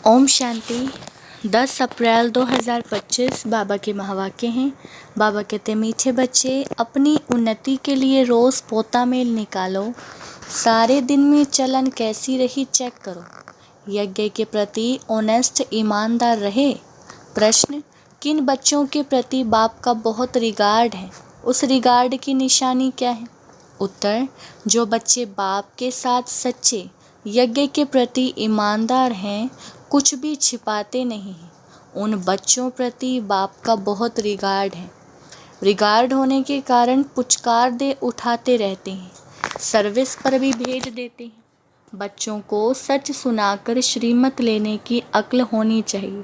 ओम शांति। 10 अप्रैल 2025 बाबा के महावाक्य हैं। बाबा कहते मीठे बच्चे, अपनी उन्नति के लिए रोज़ पोता मेल निकालो। सारे दिन में चलन कैसी रही चेक करो। यज्ञ के प्रति ऑनेस्ट ईमानदार रहे। प्रश्न, किन बच्चों के प्रति बाप का बहुत रिगार्ड है? उस रिगार्ड की निशानी क्या है? उत्तर, जो बच्चे बाप के साथ सच्चे यज्ञ के प्रति ईमानदार हैं, कुछ भी छिपाते नहीं हैं, उन बच्चों प्रति बाप का बहुत रिगार्ड है। रिगार्ड होने के कारण पुचकार दे उठाते रहते हैं, सर्विस पर भी भेज देते हैं। बच्चों को सच सुनाकर श्रीमत लेने की अक्ल होनी चाहिए।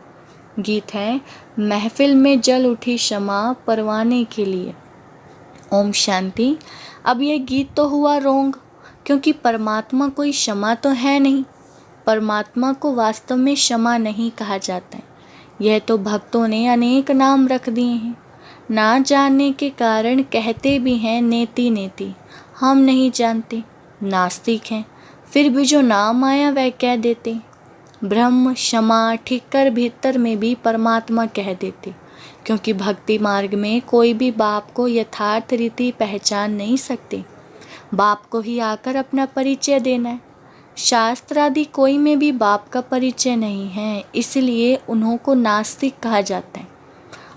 गीत है, महफिल में जल उठी क्षमा परवाने के लिए। ओम शांति। अब यह गीत तो हुआ रोंग, क्योंकि परमात्मा कोई क्षमा तो है नहीं। परमात्मा को वास्तव में क्षमा नहीं कहा जाता है। यह तो भक्तों ने अनेक नाम रख दिए हैं। ना जानने के कारण कहते भी हैं नेति नेति, हम नहीं जानते, नास्तिक हैं, फिर भी जो नाम आया वह कह देते। ब्रह्म क्षमा ठीक कर भीतर में भी परमात्मा कह देते, क्योंकि भक्ति मार्ग में कोई भी बाप को यथार्थ रीति पहचान नहीं सकते। बाप को ही आकर अपना परिचय देना है। शास्त्र आदि कोई में भी बाप का परिचय नहीं है, इसलिए उन्हों को नास्तिक कहा जाता है।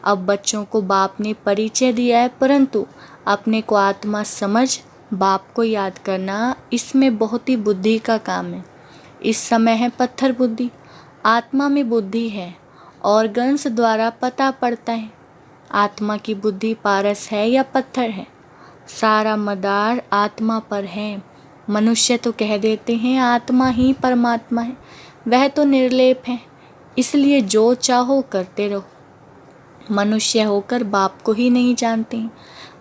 अब बच्चों को बाप ने परिचय दिया है, परंतु अपने को आत्मा समझ बाप को याद करना, इसमें बहुत ही बुद्धि का काम है। इस समय है पत्थर बुद्धि, आत्मा में बुद्धि है, ऑर्गन्स द्वारा पता पड़ता है आत्मा की बुद्धि पारस है या पत्थर है। सारा मदार आत्मा पर है। मनुष्य तो कह देते हैं आत्मा ही परमात्मा है, वह तो निर्लेप है, इसलिए जो चाहो करते रहो। मनुष्य होकर बाप को ही नहीं जानते हैं।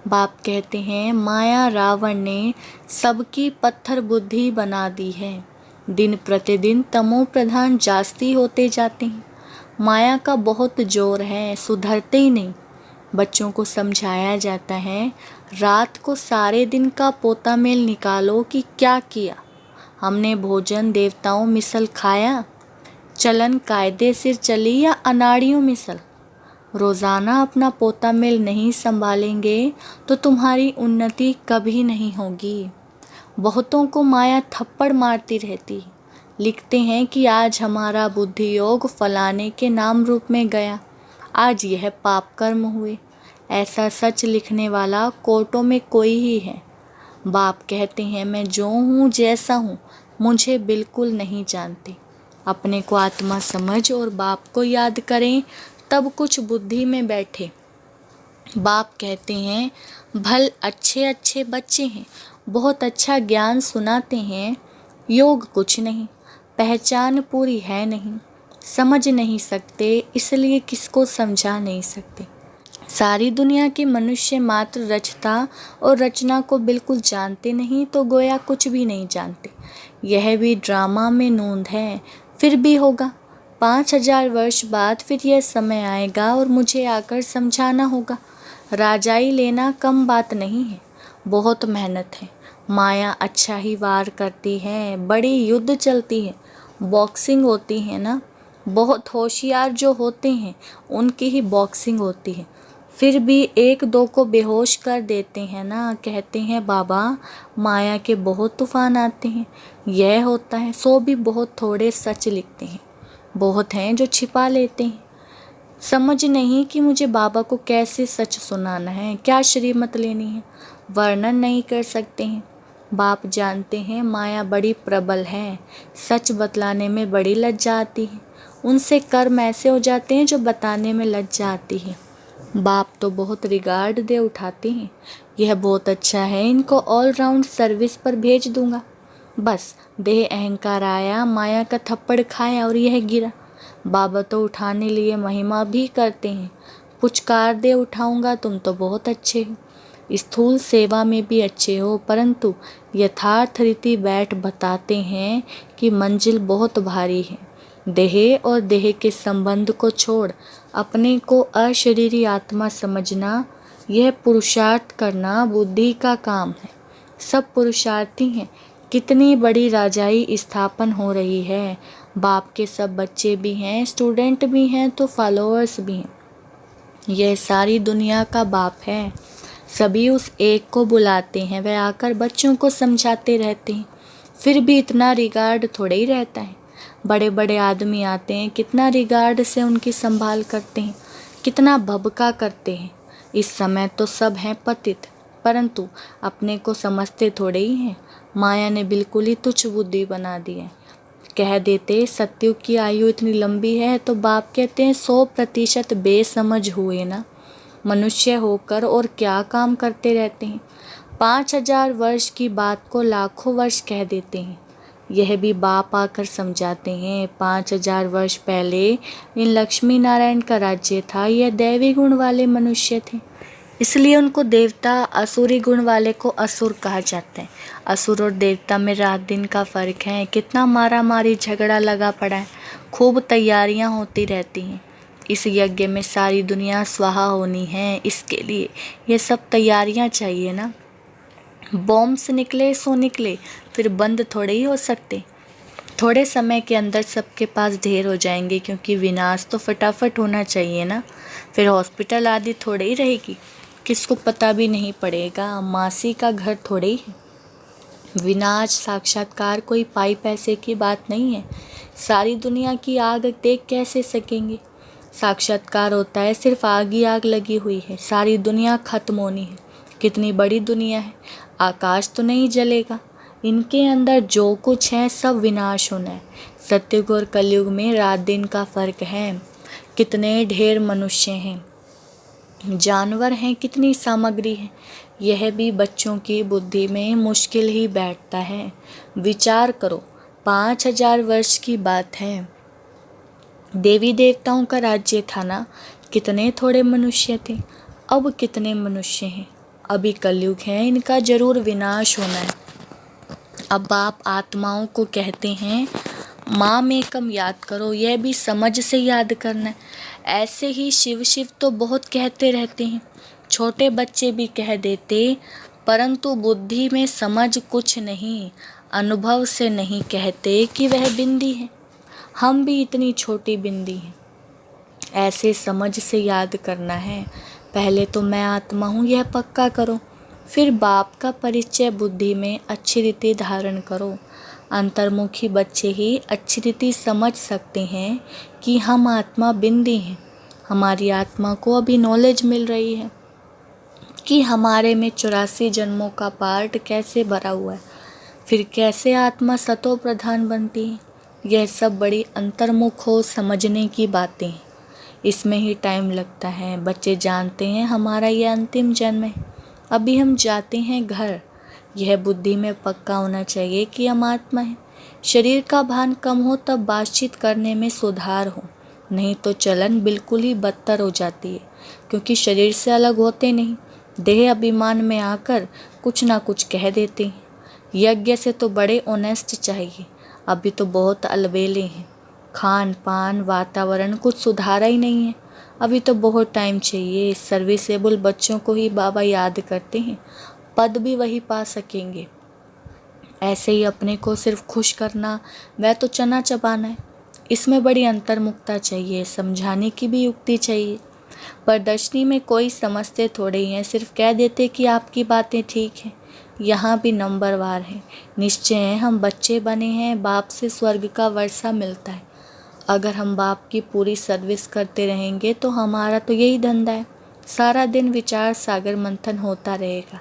बाप कहते हैं माया रावण ने सबकी पत्थर बुद्धि बना दी है। दिन प्रतिदिन तमो प्रधान जास्ती होते जाते हैं। माया का बहुत जोर है, सुधरते ही नहीं। बच्चों को समझाया जाता है, रात को सारे दिन का पोता मेल निकालो कि क्या किया। हमने भोजन देवताओं मिसल खाया, चलन कायदे सिर चली या अनाड़ियों मिसल। रोज़ाना अपना पोता मेल नहीं संभालेंगे तो तुम्हारी उन्नति कभी नहीं होगी। बहुतों को माया थप्पड़ मारती रहती है। लिखते हैं कि आज हमारा बुद्धि योग फलाने के नाम रूप में गया, आज यह पाप कर्म हुए। ऐसा सच लिखने वाला कोर्टों में कोई ही है। बाप कहते हैं मैं जो हूँ जैसा हूँ, मुझे बिल्कुल नहीं जानते। अपने को आत्मा समझ और बाप को याद करें, तब कुछ बुद्धि में बैठे। बाप कहते हैं भल अच्छे अच्छे बच्चे हैं, बहुत अच्छा ज्ञान सुनाते हैं, योग कुछ नहीं, पहचान पूरी है नहीं, समझ नहीं सकते, इसलिए किसको समझा नहीं सकते। सारी दुनिया के मनुष्य मात्र रचता और रचना को बिल्कुल जानते नहीं, तो गोया कुछ भी नहीं जानते। यह भी ड्रामा में नूंद है, फिर भी होगा। 5000 वर्ष बाद फिर यह समय आएगा और मुझे आकर समझाना होगा। राजाई लेना कम बात नहीं है, बहुत मेहनत है। माया अच्छा ही वार करती है, बड़ी युद्ध चलती है, बॉक्सिंग होती है ना। बहुत होशियार जो होते हैं उनकी ही बॉक्सिंग होती है, फिर भी एक दो को बेहोश कर देते हैं ना। कहते हैं बाबा माया के बहुत तूफान आते हैं, यह होता है। सो भी बहुत थोड़े सच लिखते हैं, बहुत हैं जो छिपा लेते हैं। समझ नहीं कि मुझे बाबा को कैसे सच सुनाना है, क्या श्रीमत लेनी है, वर्णन नहीं कर सकते हैं। बाप जानते हैं माया बड़ी प्रबल है, सच बतलाने में बड़ी लज्जा आती है। उनसे कर्म ऐसे हो जाते हैं जो बताने में लज्जा आती है। बाप तो बहुत रिगार्ड दे उठाते हैं, यह बहुत अच्छा है, इनको ऑल राउंड सर्विस पर भेज दूंगा। बस देह अहंकार आया, माया का थप्पड़ खाया और यह गिरा। बाबा तो उठाने लिए महिमा भी करते हैं, पुचकार दे उठाऊंगा, तुम तो बहुत अच्छे हो, स्थूल सेवा में भी अच्छे हो, परंतु यथार्थ रीति बैठ बताते हैं कि मंजिल बहुत भारी है। देह और देह के संबंध को छोड़ अपने को अशरीरी आत्मा समझना, यह पुरुषार्थ करना बुद्धि का काम है। सब पुरुषार्थी हैं। कितनी बड़ी राजाई स्थापन हो रही है, बाप के सब बच्चे भी हैं, स्टूडेंट भी हैं, तो फॉलोअर्स भी हैं। यह सारी दुनिया का बाप है। सभी उस एक को बुलाते हैं, वह आकर बच्चों को समझाते रहते हैं। फिर भी इतना रिगार्ड थोड़े ही रहता है। बड़े बड़े आदमी आते हैं, कितना रिगार्ड से उनकी संभाल करते हैं, कितना भबका करते हैं। इस समय तो सब हैं पतित, परंतु अपने को समझते थोड़े ही हैं। माया ने बिल्कुल ही तुच्छ बुद्धि बना दी है। कह देते सत्युग की आयु इतनी लंबी है, तो बाप कहते हैं 100% बेसमझ हुए ना। मनुष्य होकर और क्या काम करते रहते हैं। 5000 वर्ष की बात को लाखों वर्ष कह देते हैं। यह भी बाप आकर समझाते हैं। 5000 वर्ष पहले इन लक्ष्मी नारायण का राज्य था। यह दैवी गुण वाले मनुष्य थे, इसलिए उनको देवता, असुरी गुण वाले को असुर कहा जाता है। असुर और देवता में रात दिन का फर्क है। कितना मारा मारी झगड़ा लगा पड़ा है, खूब तैयारियां होती रहती हैं। इस यज्ञ में सारी दुनिया स्वाहा होनी है, इसके लिए ये सब तैयारियां चाहिए ना। बॉम्ब से निकले सो निकले, फिर बंद थोड़े ही हो सकते। थोड़े समय के अंदर सबके पास ढेर हो जाएंगे, क्योंकि विनाश तो फटाफट होना चाहिए ना। फिर हॉस्पिटल आदि थोड़े ही रहेगी, किसको पता भी नहीं पड़ेगा। मासी का घर थोड़े ही है। विनाश साक्षात्कार कोई पाई पैसे की बात नहीं है। सारी दुनिया की आग देख कैसे सकेंगे। साक्षात्कार होता है, सिर्फ आग ही आग लगी हुई है, सारी दुनिया खत्म होनी है। कितनी बड़ी दुनिया है, आकाश तो नहीं जलेगा। इनके अंदर जो कुछ है सब विनाश होना है। सत्युग और कलयुग में रात दिन का फर्क है। कितने ढेर मनुष्य हैं, जानवर हैं, कितनी सामग्री है, यह भी बच्चों की बुद्धि में मुश्किल ही बैठता है। विचार करो, 5000 वर्ष की बात है। देवी देवताओं का राज्य था ना, कितने थोड़े मनुष्य थे, अब कितने मनुष्य हैं। अभी कलयुग है, इनका जरूर विनाश होना है। अब बाप आत्माओं को कहते हैं माँ में कम याद करो, यह भी समझ से याद करना है। ऐसे ही शिव शिव तो बहुत कहते रहते हैं, छोटे बच्चे भी कह देते, परंतु बुद्धि में समझ कुछ नहीं, अनुभव से नहीं कहते कि वह बिंदी है। हम भी इतनी छोटी बिंदी हैं। ऐसे समझ से याद करना है। पहले तो मैं आत्मा हूँ यह पक्का करो, फिर बाप का परिचय बुद्धि में अच्छी रीति धारण करो। अंतर्मुखी बच्चे ही अच्छी रीति समझ सकते हैं कि हम आत्मा बिंदी हैं। हमारी आत्मा को अभी नॉलेज मिल रही है कि हमारे में 84 जन्मों का पार्ट कैसे भरा हुआ है, फिर कैसे आत्मा सतो प्रधान बनती है। यह सब बड़ी अंतर्मुख हो समझने की बातें हैं। इसमें ही टाइम लगता है। बच्चे जानते हैं हमारा यह अंतिम जन्म है, अभी हम जाते हैं घर। यह बुद्धि में पक्का होना चाहिए कि हम आत्मा हैं। शरीर का भान कम हो तब बातचीत करने में सुधार हो, नहीं तो चलन बिल्कुल ही बदतर हो जाती है, क्योंकि शरीर से अलग होते नहीं, देह अभिमान में आकर कुछ ना कुछ कह देते हैं। यज्ञ से तो बड़े ऑनेस्ट चाहिए, अभी तो बहुत अलबेले हैं। खान पान वातावरण कुछ सुधारा ही नहीं है, अभी तो बहुत टाइम चाहिए। सर्विसेबल बच्चों को ही बाबा याद करते हैं, पद भी वही पा सकेंगे। ऐसे ही अपने को सिर्फ खुश करना, वह तो चना चबाना है। इसमें बड़ी अंतर्मुखता चाहिए, समझाने की भी युक्ति चाहिए। प्रदर्शनी में कोई समझते थोड़े ही हैं, सिर्फ कह देते कि आपकी बातें ठीक हैं। यहाँ भी नंबरवार है। निश्चय है हम बच्चे बने हैं, बाप से स्वर्ग का वर्षा मिलता है। अगर हम बाप की पूरी सर्विस करते रहेंगे तो हमारा तो यही धंधा है, सारा दिन विचार सागर मंथन होता रहेगा।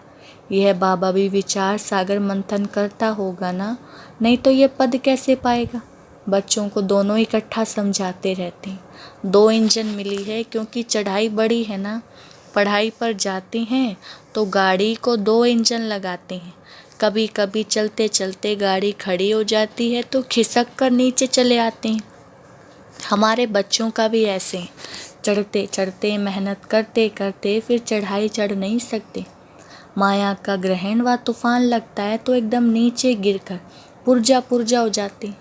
यह बाबा भी विचार सागर मंथन करता होगा ना, नहीं तो यह पद कैसे पाएगा। बच्चों को दोनों इकट्ठा समझाते रहते हैं। 2 इंजन मिली है, क्योंकि चढ़ाई बड़ी है ना। पढ़ाई पर जाते हैं तो गाड़ी को 2 इंजन लगाते हैं। कभी कभी चलते चलते गाड़ी खड़ी हो जाती है तो खिसक कर नीचे चले आते हैं। हमारे बच्चों का भी ऐसे है, चढ़ते चढ़ते मेहनत करते करते फिर चढ़ाई चढ़ नहीं सकते। माया का ग्रहण व तूफान लगता है तो एकदम नीचे गिरकर पुर्जा पुर्जा हो जाते हैं।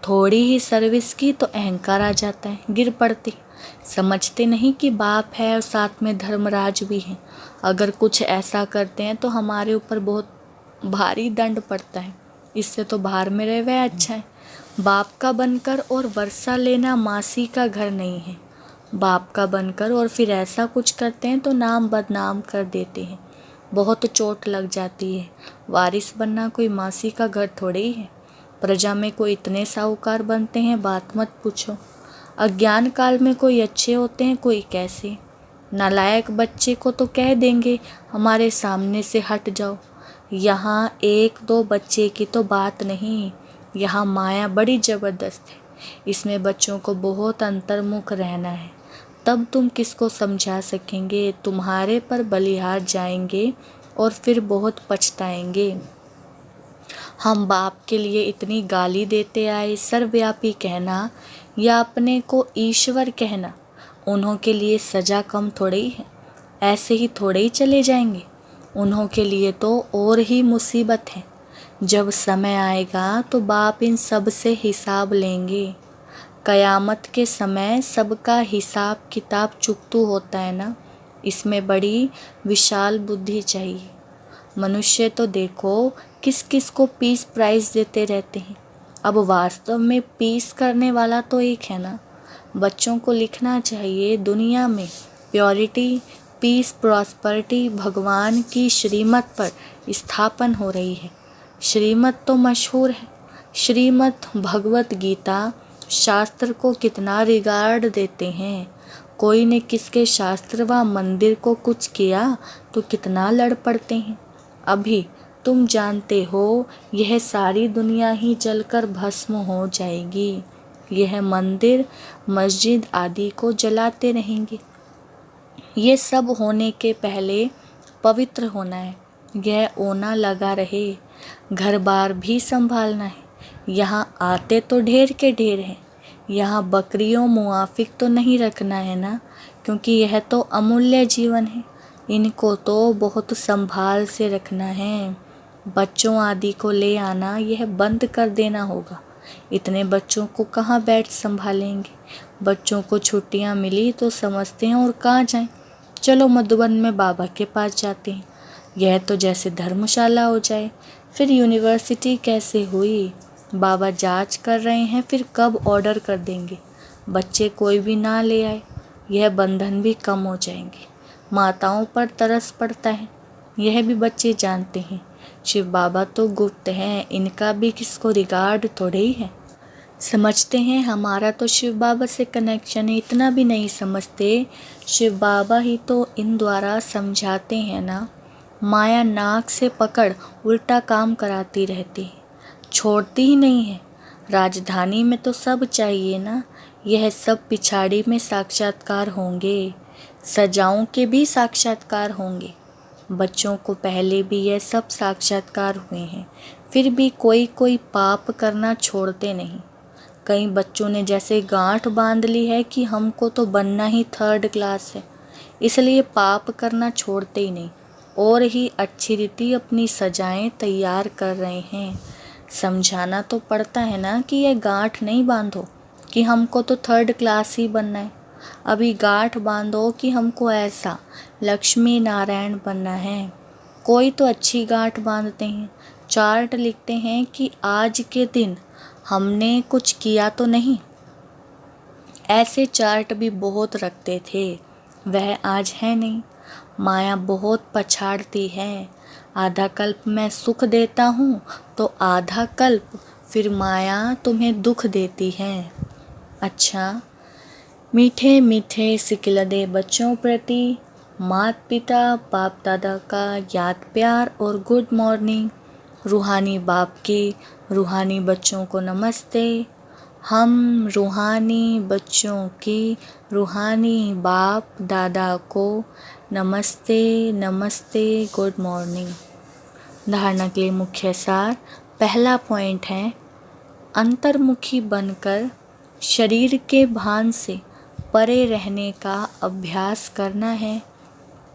थोड़ी ही सर्विस की तो अहंकार आ जाता है, गिर पड़ते। समझते नहीं कि बाप है और साथ में धर्मराज भी है। अगर कुछ ऐसा करते हैं तो हमारे ऊपर बहुत भारी दंड पड़ता है। इससे तो बाहर में रहे वह अच्छा है। बाप का बनकर और वर्षा लेना मासी का घर नहीं है। बाप का बनकर और फिर ऐसा कुछ करते हैं तो नाम बदनाम कर देते हैं, बहुत चोट लग जाती है। वारिस बनना कोई मासी का घर थोड़ी ही है। प्रजा में कोई इतने साहूकार बनते हैं, बात मत पूछो। अज्ञान काल में कोई अच्छे होते हैं, कोई कैसे। नालायक बच्चे को तो कह देंगे हमारे सामने से हट जाओ। यहाँ एक दो बच्चे की तो बात नहीं, यहाँ माया बड़ी ज़बरदस्त है। इसमें बच्चों को बहुत अंतर्मुख रहना है, तब तुम किसको समझा सकेंगे। तुम्हारे पर बलिहार जाएंगे और फिर बहुत पछताएंगे। हम बाप के लिए इतनी गाली देते आए, सर्वव्यापी कहना या अपने को ईश्वर कहना, उन्हों के लिए सज़ा कम थोड़ी है। ऐसे ही थोड़े ही चले जाएंगे, उन्हों के लिए तो और ही मुसीबत है। जब समय आएगा तो बाप इन सब से हिसाब लेंगे। कयामत के समय सबका हिसाब किताब चुकतू होता है ना, इसमें बड़ी विशाल बुद्धि चाहिए। मनुष्य तो देखो किस किस को पीस प्राइज देते रहते हैं। अब वास्तव में पीस करने वाला तो एक है ना। बच्चों को लिखना चाहिए, दुनिया में प्योरिटी, पीस, प्रॉस्पेरिटी भगवान की श्रीमत पर स्थापन हो रही है। श्रीमत तो मशहूर है। श्रीमत भगवत गीता शास्त्र को कितना रिगार्ड देते हैं। कोई ने किसके शास्त्र व मंदिर को कुछ किया तो कितना लड़ पड़ते हैं। अभी तुम जानते हो यह सारी दुनिया ही जलकर भस्म हो जाएगी। यह मंदिर मस्जिद आदि को जलाते रहेंगे। ये सब होने के पहले पवित्र होना है। यह ओना लगा रहे, घर बार भी संभालना है। यहाँ आते तो ढेर के ढेर हैं, यहाँ बकरियों मुआफिक तो नहीं रखना है ना, क्योंकि यह तो अमूल्य जीवन है। इनको तो बहुत संभाल से रखना है। बच्चों आदि को ले आना यह बंद कर देना होगा। इतने बच्चों को कहाँ बैठ संभालेंगे। बच्चों को छुट्टियाँ मिली तो समझते हैं और कहाँ जाएं। चलो मधुबन में बाबा के पास जाते हैं। यह तो जैसे धर्मशाला हो जाए। फिर यूनिवर्सिटी कैसे हुई। बाबा जांच कर रहे हैं, फिर कब ऑर्डर कर देंगे। बच्चे कोई भी ना ले आए, यह बंधन भी कम हो जाएंगे। माताओं पर तरस पड़ता है, यह भी बच्चे जानते हैं। शिव बाबा तो गुप्त हैं, इनका भी किसको रिगार्ड थोड़े ही है। समझते हैं हमारा तो शिव बाबा से कनेक्शन है, इतना भी नहीं समझते। शिव बाबा ही तो इन द्वारा समझाते हैं ना। माया नाक से पकड़ उल्टा काम कराती रहती है, छोड़ती ही नहीं है। राजधानी में तो सब चाहिए ना, यह सब पिछाड़ी में साक्षात्कार होंगे। सजाओं के भी साक्षात्कार होंगे। बच्चों को पहले भी यह सब साक्षात्कार हुए हैं, फिर भी कोई कोई पाप करना छोड़ते नहीं। कई बच्चों ने जैसे गांठ बांध ली है कि हमको तो बनना ही थर्ड क्लास है, इसलिए पाप करना छोड़ते ही नहीं और ही अच्छी रीति अपनी सजाएं तैयार कर रहे हैं। समझाना तो पड़ता है ना कि यह गांठ नहीं बांधो कि हमको तो थर्ड क्लास ही बनना है। अभी गांठ बांधो कि हमको ऐसा लक्ष्मी नारायण बनना है। कोई तो अच्छी गांठ बांधते हैं, चार्ट लिखते हैं कि आज के दिन हमने कुछ किया तो नहीं। ऐसे चार्ट भी बहुत रखते थे, वह आज है नहीं। माया बहुत पछाड़ती है। आधा कल्प मैं सुख देता हूँ तो आधा कल्प फिर माया तुम्हें दुख देती है। अच्छा, मीठे मीठे सिकिलदे बच्चों प्रति माता पिता बाप दादा का याद प्यार और गुड मॉर्निंग। रूहानी बाप के रूहानी बच्चों को नमस्ते। हम रूहानी बच्चों की रूहानी बाप दादा को नमस्ते नमस्ते, गुड मॉर्निंग। धारणा के लिए मुख्य सार। पहला पॉइंट है, अंतर्मुखी बनकर शरीर के भान से परे रहने का अभ्यास करना है।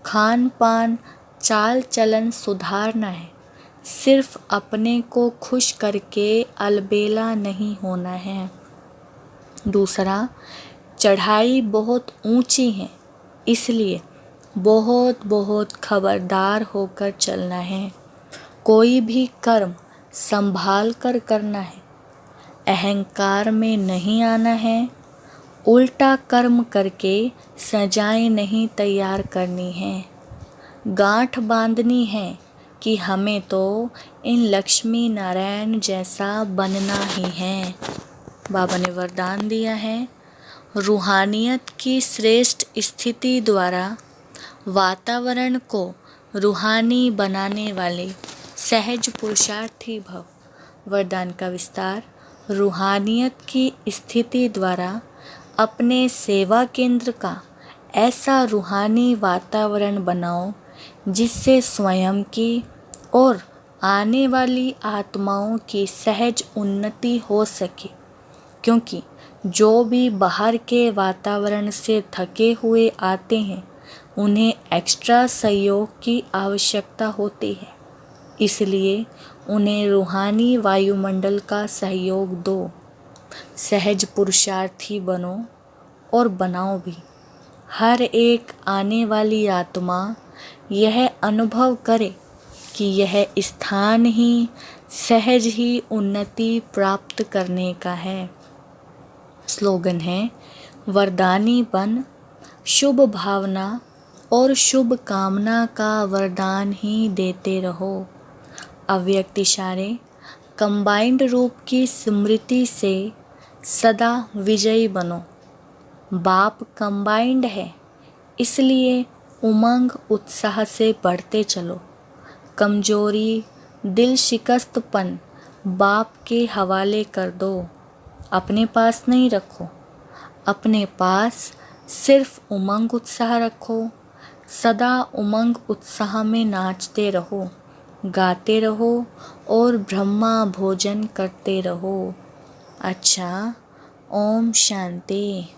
खान पान चाल चलन सुधारना है। सिर्फ अपने को खुश करके अलबेला नहीं होना है। दूसरा, चढ़ाई बहुत ऊंची है, इसलिए बहुत बहुत खबरदार होकर चलना है। कोई भी कर्म संभाल कर करना है। अहंकार में नहीं आना है, उल्टा कर्म करके सजाएं नहीं तैयार करनी है। गांठ बांधनी है कि हमें तो इन लक्ष्मी नारायण जैसा बनना ही है। बाबा ने वरदान दिया है, रूहानियत की श्रेष्ठ स्थिति द्वारा वातावरण को रूहानी बनाने वाले सहज पुरुषार्थी भव। वरदान का विस्तार, रूहानियत की स्थिति द्वारा अपने सेवा केंद्र का ऐसा रूहानी वातावरण बनाओ जिससे स्वयं की और आने वाली आत्माओं की सहज उन्नति हो सके, क्योंकि जो भी बाहर के वातावरण से थके हुए आते हैं उन्हें एक्स्ट्रा सहयोग की आवश्यकता होती है। इसलिए उन्हें रूहानी वायुमंडल का सहयोग दो। सहज पुरुषार्थी बनो और बनाओ भी। हर एक आने वाली आत्मा यह अनुभव करे कि यह स्थान ही सहज ही उन्नति प्राप्त करने का है। स्लोगन है, वरदानी बन, शुभ भावना और शुभ कामना का वरदान ही देते रहो। अव्यक्त इशारे, कंबाइंड रूप की स्मृति से सदा विजयी बनो। बाप कंबाइंड है, इसलिए उमंग उत्साह से बढ़ते चलो। कमजोरी, दिल शिकस्तपन बाप के हवाले कर दो, अपने पास नहीं रखो। अपने पास सिर्फ उमंग उत्साह रखो। सदा उमंग उत्साह में नाचते रहो, गाते रहो और ब्रह्मा भोजन करते रहो। अच्छा, ओम शांति।